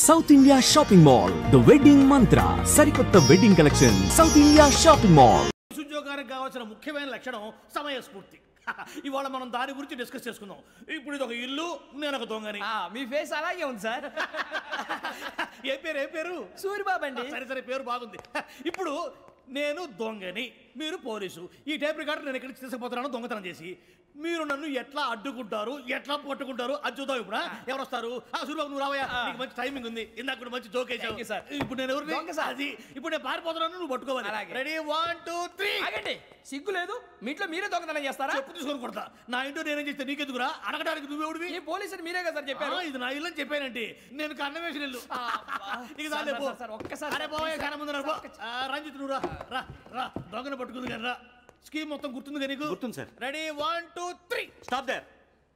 South India shopping mall the wedding మంత్ర సరికొత్త wedding collection south India shopping mall. ఉద్యోగానికి కావాల్సిన ముఖ్యమైన లక్షణం సమయస్ఫూర్తి. ఇవాళ మనం దాని గురించి డిస్కస్ చేసుకుందాం. ఇప్పుడు ఇది ఒక ఇల్లు, నేను ఒక దొంగని. మీ ఫేస్ అలాగే ఉంది సార్. ఏ పేరు? సూరిబాబు అండి. సరే పేరు బాగుంది. ఇప్పుడు నేను దొంగని, మీరు పోలీసు. ఈ టైప్ రికార్డు నేను ఎక్కడికి తీసుకుపోతున్నాను దొంగతనం చేసి. మీరు నన్ను ఎట్లా అడ్డుకుంటారు, ఎట్లా పట్టుకుంటారు అది చూద్దాం. ఇప్పుడు ఎవరు వస్తారు? సూరిబాబు నువ్వు రావయ్యా, నీకు మంచి టైమింగ్ ఉంది. ఇందాక మంచి జోక్ వేసావు సార్. ఇప్పుడు నేను ఎవరు? అది ఇప్పుడు నేను పారిపోతున్నాను, నువ్వు పట్టుకోవాలి. రెడీ 1 2 3. ఆగండి, సిగ్గు లేదు? మీ ఇంట్లో మీరే దొంగతనం చేస్తారా? చెప్పు తీసుకొని కొడతా. నా ఇంట్లో నేనేం చేస్తే నీకెందుకురా? అడగడానికి నువ్వెవడివి? ఈ పోలీసులు మీరే కదా సార్ చెప్పారు. ఇది నా ఇల్లు అని చెప్పానంటే నేను కన్నం వేసిన ఇల్లు. ఒక్కసారి రంజిత్ నువ్వు రా రా దొంగను పట్టుకుంది కానీ రా. స్కీమ్ మొత్తం గుర్తుంది కానీ నీకు? గుర్తుంది sir. Ready 1 2 3. Stop there.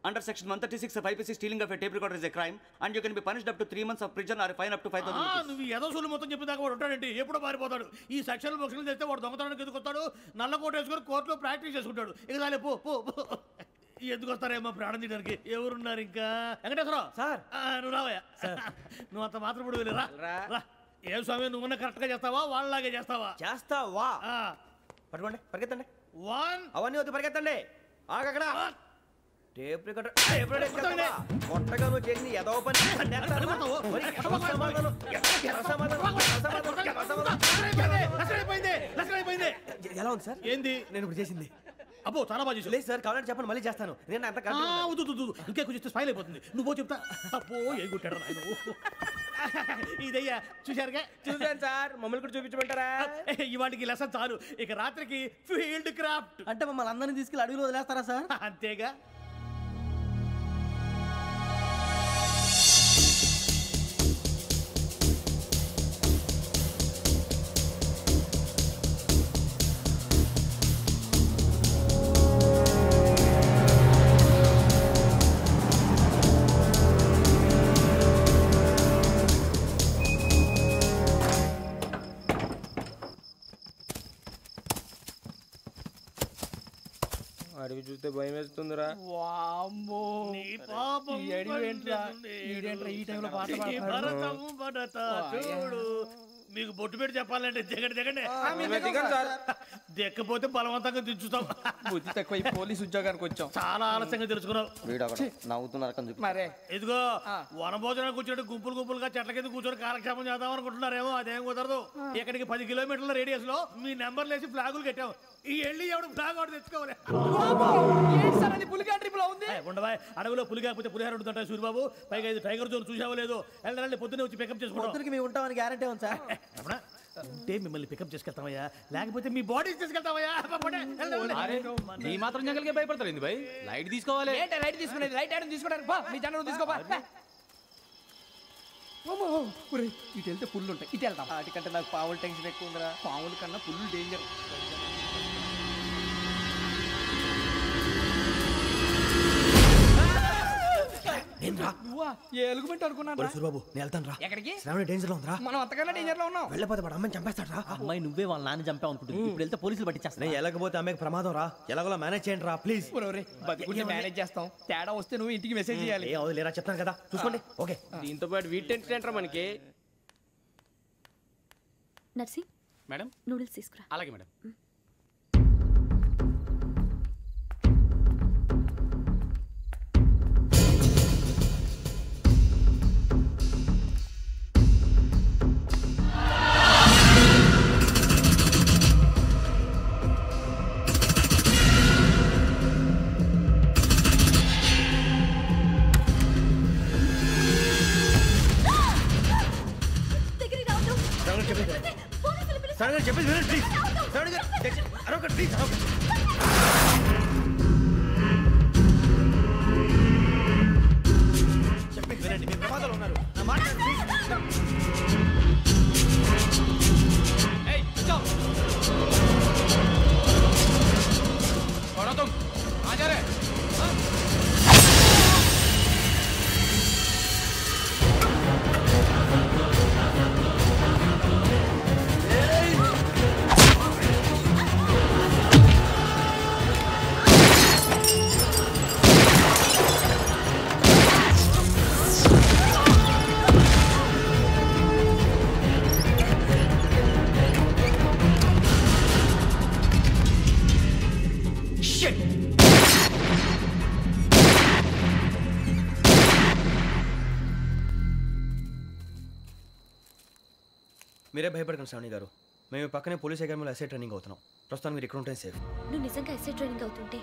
Under section 136 of IPC, stealing of a tape recorder is a crime and you can be punished up to 3 months of prison or a fine up to 5,000 rupees. నువ్వు ఏదో సూలు మొత్తం చెప్పేదాకా వాడు ఉంటాడంటే ఎప్పుడో పారిపోతాడు. ఈ సెక్షన్లు బొక్షన్లు చేస్తే వాడు దొంగతనానికి ఎందుకు వస్తాడు? నల్ల కోట వేసుకొని కోర్టులో ప్రాక్టీస్ చేసుకుంటాడు. ఇక చాలే పో పో. ఎందుకు వస్తారేమో ప్రాణం తీయడానికి. ఎవరున్నారు ఇంకా? వెంకటేశ్వరరావు సార్. నువ్వు రావయ్యా. నువ్వు అంత మాత్రం ఇప్పుడు వెళ్ళి రా. ఏ స్వామి, నువ్వున్న కరెక్ట్ గా చేస్తావా వాళ్ళలాగే చేస్తావా? చేస్తావా? పట్టుకోండి, పరిగెత్తండి. 1 అవన్నీ వద్దు, పరిగెత్తండి. ఆగక్కడ టేప్ రికార్డర్ కొట్టగా నువ్వు చేసి ఏదో పని ఎలా ఉంది సార్? ఏంది నేను ఇప్పుడు చేసింది? అబ్బో చాలా బాగా చేసావు. లేదు సార్, కావాలంటే చెప్పండి, మళ్ళీ చేస్తాను. నేను అంత ఇంకే కొంచెం స్మైల్ అయిపోతుంది. నువ్వు చెప్తా. అబ్బో ఏ గుట్టాడు ఆయన. ఇదయ్యా చూశారుగా? చూసాను సార్. మమ్మల్ని కూడా చూపించమంటారా? ఇవాటికి లెసన్ చాలు. ఇక రాత్రికి ఫీల్డ్ క్రాఫ్ట్. అంటే మమ్మల్ని అందరినీ తీసుకెళ్ళి అడుగులో వదిలేస్తారా సార్? అంతేగా. అడవి చూస్తే భయం వేస్తుందిరా. చూడు, మీకు బొట్టు పెట్టి చెప్పాలంటే దిగండి. దిక్కపోతే బలవంతంగా దించుతాం. బుద్ధి తక్కువ పోలీసు ఉద్యోగానికి వచ్చాం. చాలా ఆలస్యంగా తెలుసుకున్నావు. మరే ఇదిగో వనభోజనానికి కూర్చోటి గుంపులుగా చెట్ల కింద కూర్చొని కాలక్షేపం చేద్దాం అనుకుంటున్నారేమో. అదేం కుదరదు. ఇక్కడికి 10 కిలోమీటర్ల రేడియస్ లో మీ నెంబర్లు వేసి ఫ్లాగులు కట్టాం. ఈ వెళ్ళి ఎవడు ఫ్లాగ్ ఒకటి తెచ్చుకోవాలి. ఉండవా? అడవిలో పులి కాకపోతే పులిహార ఉంటుంటాయి సూరిబాబు. పైగా ఇది టైగర్ జోన్ చూసావో లేదో. వెళ్ళండి, పొద్దున్నే వచ్చి పికప్ చేసుకుంటాం. మేము ఉంటామని గ్యారంటీ ఉంది సార్. ఉంటే మిమ్మల్ని పికప్ చేసుకెళ్తామయ్యా, లేకపోతే మీ బాడీ తీసుకెళ్తామయ్యా. ఈ మాత్రం జంగల్కే భయపడతారు ఏంది భయ్? లైట్ తీసుకోవాలి. లైట్ తీసుకునేది లైట్ ఐటమ్ తీసుకోవడానికి మీ జనం తీసుకోవా? ఇటు వెళ్తే పుల్లు ఉంటాయి, ఇటు వెళ్తాం. వాటికంటే నాకు పావులు టెన్షన్ ఎక్కువ ఉందిరా. పావుల కన్నా పుల్లు డేంజర్. ఎలుగుబెట్టి అనుకున్నాను. సూరిబాబు నేను వెళ్తాను రా. ఎక్కడికి? శ్రావణి డేంజర్ లో ఉందిరా. మనం అంతకన్నా డేంజర్ లో ఉన్నాం. వెళ్ళపోతే వాడు అమ్మాయిని చంపేస్తాడు రా. అమ్మాయి నువ్వే వాళ్ళ నాన్న చంపావు అనుకుంటుంది. ఇప్పుడు వెళ్తే పోలీసులు పట్టించేస్తా. నేను వెళ్ళకపోతే అమ్మాయికి ప్రమాదం రా. ఎలాగోలా మేనేజ్ చేయండి రా ప్లీజ్. బతికుంటే మేనేజ్ చేస్తాం. తేడా వస్తే నువ్వు ఇంటికి మెసేజ్ చేయాలి. ఏ లేరా చెప్తాను కదా, చూసుకోండి. ఓకే. దీంతో పాటు వీటి టెన్షన్ ఏంట్రా మనకి? నర్సి మేడం నూడిల్స్ తీసుకురా. అలాగే మేడం. చెప్పేసి ప్లీజ్. అరొక ప్లీజ్. చెప్పేసి వినండి, మీరు ప్రమాదాలు ఉన్నారు. నా మాట మీరే భయపడకండి శ్రావణి గారు. మేము పక్కనే పోలీస్ అకాడమీలో ఎస్ఐ ట్రైనింగ్ అవుతున్నాం. ప్రస్తుతానికి మీరు ఇక్కడ ఉంటే సేఫ్. నువ్వు నిజంగా ఎస్ఐ ట్రైనింగ్ అవుతుంటే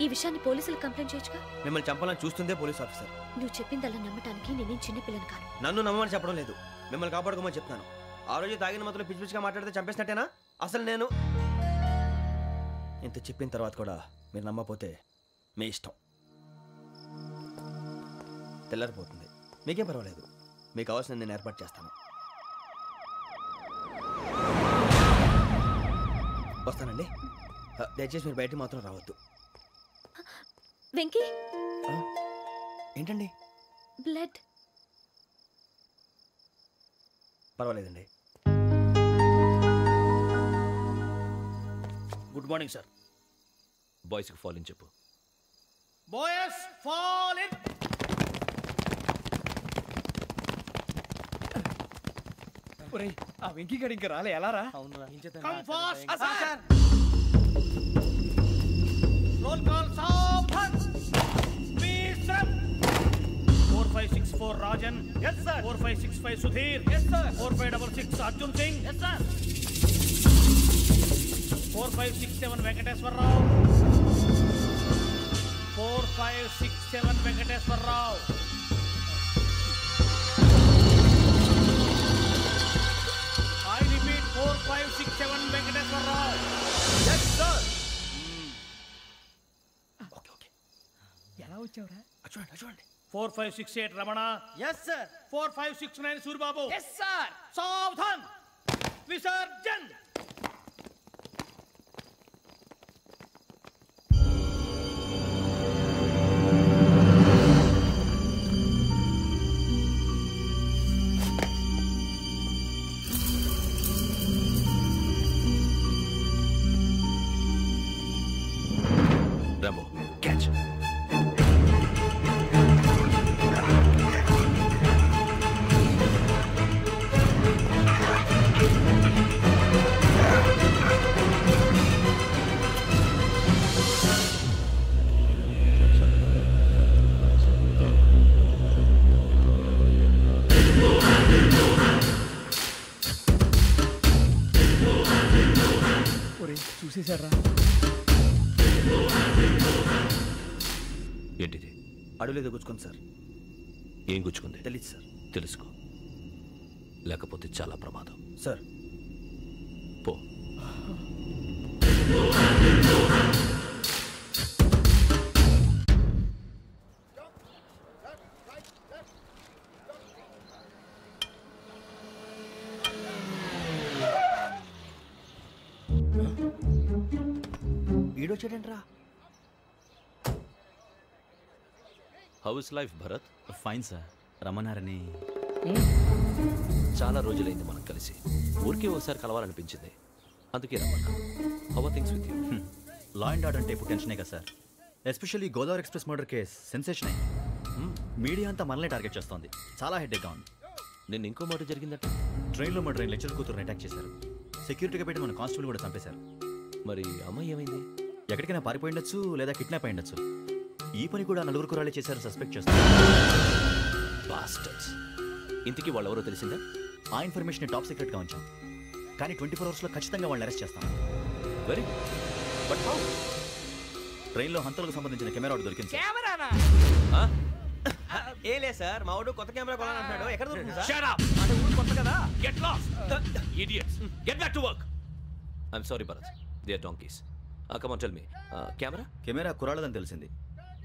ఈ విషయాన్ని పోలీసులకు కంప్లైంట్ చేయొచ్చుగా. మిమ్మల్ని చంపాలని చూస్తుందే పోలీస్ ఆఫీసర్. నువ్వు చెప్పిందల్లా నమ్మటానికి నేనేం చిన్న పిల్లని కాను. నన్ను నమ్మమని చెప్పడం లేదు, మిమ్మల్ని కాపాడుకోమని చెప్తాను. ఆ రోజు తాగిన మత్తులో పిచ్చి పిచ్చిగా మాట్లాడితే చంపేసినట్టేనా? అసలు నేను ఇంత చెప్పిన తర్వాత కూడా మీరు నమ్మపోతే మీ ఇష్టం. తెల్లారిపోతుంది, మీకేం పర్వాలేదు. మీకు కావాల్సిన నేను ఏర్పాటు చేస్తాను. వస్తానండి. దయచేసి మీరు బయటికి మాత్రం రావద్దు. వెంకీ, ఏంటండి? బ్లడ్. పర్వాలేదండి. Good morning sir. బాయ్స్కి ఫాల్ ఇన్ చెప్పు. Boys fall in. ఒరేయ్, ఆ వెంకీ గడి ఇంకా రాలే, ఎలా రా? Come fast sir. Roll call సావధాన్. విశ్రమ్. 4564 Rajan. yes sir. 4565 Sudheer. yes sir. 4566 Arjun Singh. yes sir. 4567 Venkateswara Rao. 4567 Venkateswara Rao. I repeat 4567 Venkateswara Rao. yes sir. Okay okay. ఎలా వచ్చావురా? చూడండి. 4568 Ramana. Yes sir. 4569 Suribabu. Yes sir. సావధాన్. విసర్జన్. Rambo catch. చూసేశారా? ఏంటిది? అడవిలో గుచ్చుకోండి సార్. ఏం గుచ్చుకుంది? తెలీదు సార్. తెలుసుకో, లేకపోతే చాలా ప్రమాదం. సార్ పో. ఈడొచ్చాడంట్రా. How is life Bharat? Fine sir. రమ్మన్నారని. చాలా రోజులైంది మనం కలిసి. ఊరికే ఒకసారి కలవాలనిపించింది, అందుకే రమ్మన్నా. How are things with you? Law and order అంటే ఇప్పుడు టెన్షనే కదా sir. Especially Godavari express murder case sensation అయింది. మీడియా అంతా మనల్ని టార్గెట్ చేస్తోంది. చాలా హెడ్ఏక్గా ఉంది. నిన్న ఇంకో మాట జరిగిందట. ట్రైన్లో మా ట్రైన్ లెక్చర్ కూతురుని అటాక్ చేశారు. సెక్యూరిటీగా పెట్టి మన కానిస్టేబుల్ కూడా చంపేశారు. మరి అమ్మాయి ఏమైంది? ఎక్కడికైనా పారిపోయి ఉండొచ్చు, లేదా కిడ్నాప్ అయి ఉండొచ్చు. ఈ పని కూడా నలుగురు కురాలే చేశారు సస్పెక్ట్ చేస్తారు. బాస్టర్స్. ఇంతకీ వాళ్ళు ఎవరో తెలిసిందా? ఆ ఇన్ఫర్మేషన్ టాప్ సీక్రెట్గా ఉంచాం, కానీ 24 అవర్స్లో ఖచ్చితంగా వాళ్ళని అరెస్ట్ చేస్తాం. Very but how? ట్రైన్లో హంతలకు సంబంధించిన కెమెరా ఒకటి దొరికింది సార్. కెమెరానా? ఏలే సార్, మా వాడు కొత్త కెమెరా కొనాలంటున్నాడు. ఎక్కడ దొరుకుతుంది సార్? Shut up! అంటే ఊరు కొత్త కదా. Get lost! Idiots! Get back to work! I'm sorry, Bharat. They are donkeys. Come on, tell me. Camera? Camera కురాలదని తెలిసింది.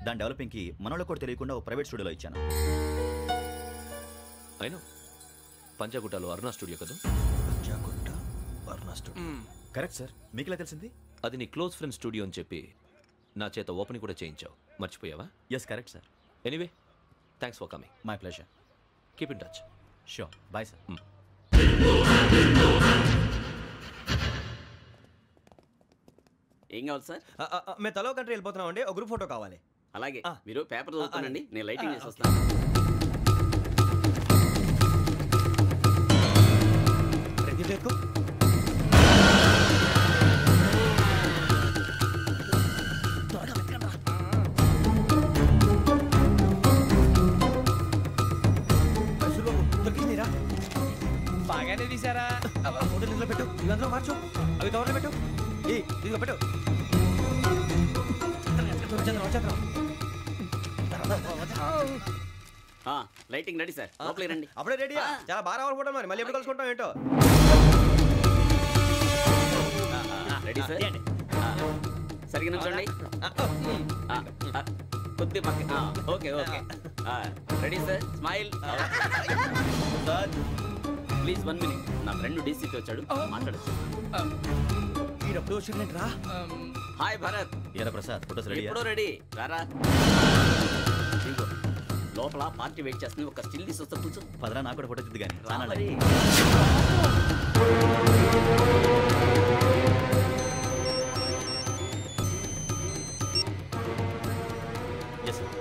దాని డెవలపింగ్కి మనోళ్ళకు కూడా తెలియకుండా ఒక ప్రైవేట్ స్టూడియోలో ఇచ్చాను. I know. పంజాగుట్టలో అరుణ స్టూడియో కదా? పంజాగుట్ట అరుణ స్టూడియో. Correct sir. మీకు ఎలా తెలిసింది? అది నీ క్లోజ్ ఫ్రెండ్ స్టూడియో అని చెప్పి నా చేత ఓపెనింగ్ కూడా చేయించావు. మర్చిపోయావా? Yes correct sir. Anyway, thanks for coming. My pleasure. Keep in touch. Sure. Bye sir. ఏం కావాలి సార్? మేము తలో కంట్రీ వెళ్ళిపోతున్నాం అండి. ఒక గ్రూప్ ఫోటో కావాలి. అలాగే, మీరు పేపర్ చదువుతానండి, నేను లైటింగ్ చేసి వస్తాను. బాగానే తీసారా ఫోటోలు ఇందులో పెట్టు ఇవి అందులో మార్చు అవి కవర్లో పెట్టు ఇదిగో పెట్టు వచ్చేద్దాం లైటింగ్ రెడీ సార్ లోపలికి రండి. అప్పుడే రెడీ చాలా బాగా రావాలి ఫోటో మరి మళ్ళీ ఎప్పుడు కలుసుకుంటాం ఏంటో రెడీ సార్ సరిగ్గా నుంచోండి కొద్ది పక్క okay okay ready sir smile please 1 minute నా ఫ్రెండ్ డీసీకి వచ్చాడు మాట్లాడచ్చు. ఎప్పుడు వచ్చిందంటరా హాయ్ భరత్. ఏరా ప్రసాద్ ఫోటోస్ రెడీ ఎప్పుడో రెడీ రారా. ఇదిగో లోపల పార్టీ వెయిట్ చేస్తుంది ఒక స్టిల్ తీసి వస్తా కూర్చో. పదరా నాకు కూడా ఫోటో చూద్దు కానీ రా మరి. Yes sir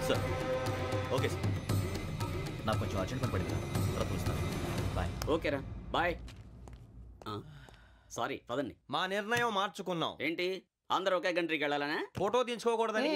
sir okay sir నాకు కొంచెం అర్జెంట్ పని పడింది తర్వాత చూస్తాను బాయ్. ఓకేరా బాయ్. సారీ పదండి. మా నిర్ణయం మార్చుకున్నాం. ఏంటి అందరూ ఒకే కంట్రీకి వెళ్ళాలనే? ఫోటో తీసుకోకూడదని.